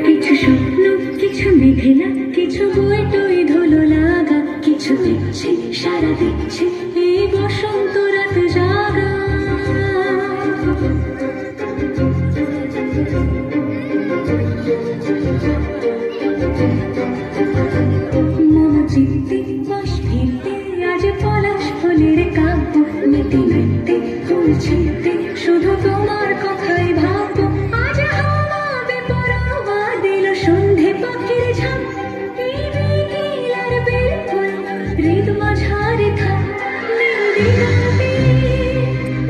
কিছু স্বপ্ন, কিছু মেঘেলা, কিছু বই টই ধুলো লাগা, কিছু দিচ্ছে সারা দিচ্ছে এই বসন্ত রাত জাগা। মম চিত্তে বাস ফিরতে আজ পলাশ ফুলের কাব্য, মেতে মেতে ফুল ছিঁড়তে শুধু তোমার কথাই ভাববো। আজ হাওয়া বেপরোয়া দিল সন্ধে পাখির ঝাঁক, এই বিকেল আর বেলফুল হৃদ মাঝারে থাক। নীল দিগন্তে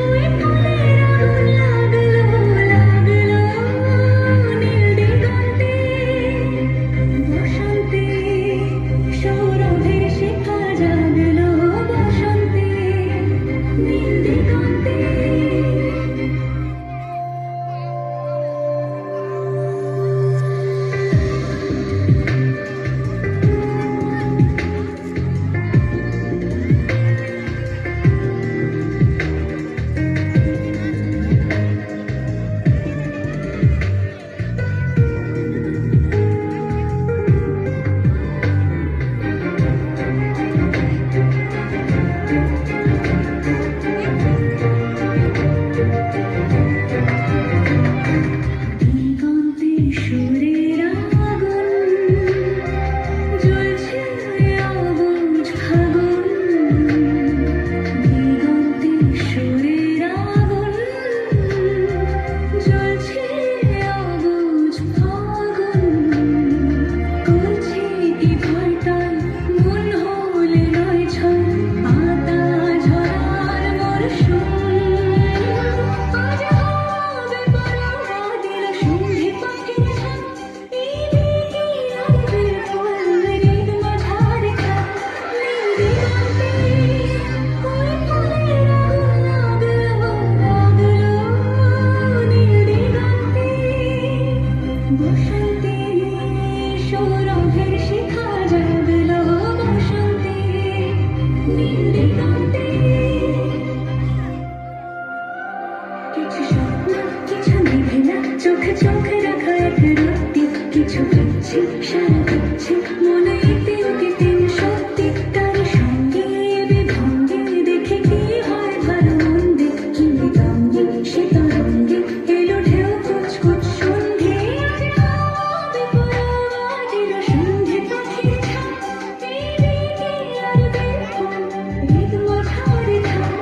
ওই ফুলের আগুন লাগলো লাগলো, নীল দিগন্তে বসন্তে সৌরভের শিখা জাগলো, বসন্তে নীল দিগন্তে। দিগন্তে সুরের আগুন জ্বলছে অবুঝ ফাগুন, দিগন্তে সুরের আগুন জ্বলছে অবুঝ ফাগুন। করছে কি ভয়টায় মন হলে নয় ছয়, পাতা ঝরার মরশুম। আজ হাওয়া বেপরোয়া দিল সন্ধে পাখির ঝাঁক, এই বিকেল আর বেলফুল হৃদ মাঝারে থাক। নীল দিগন্তে ওই ফুলের আগুন লাগলো লাগলো, নীল দিগন্তে বসন্তে সৌরভের শিখা জাগলো, বসন্তে নীল দিগন্তে। কিছু স্বপ্ন, কিছু মেঘেলা, চোখে চোখে রাখা এক রাত্রি, কিছু দিচ্ছে সারা দিচ্ছে মনে ইতিম তিতিম সত্যি। তার সঙ্গে বিভঙ্গে দেখে কি হয় ভালো মন্দে, কি রঙ্গে সে তরঙ্গে এলো ঢেউ কুচকুচ সন্ধে। আজ হাওয়া বেপরোয়া দিল সন্ধে পাখির ঝাঁক, এই বিকেল আর বেলফুল হৃদ মাঝারে থাক।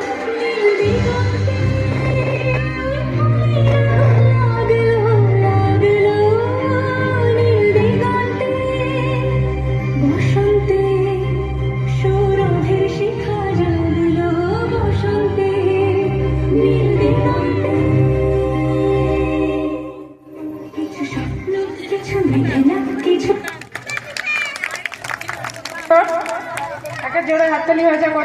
নীল দিগন্তে লাগলো লাগলো, নীল দিগন্তে বসন্তে সৌরভের শিখা জাগলো, বসন্তে নীল দিগন্তে। কিছু স্বপ্ন, কিছু মেঘেলা, কিছু একটা জোরে হাততালি হয়েছে।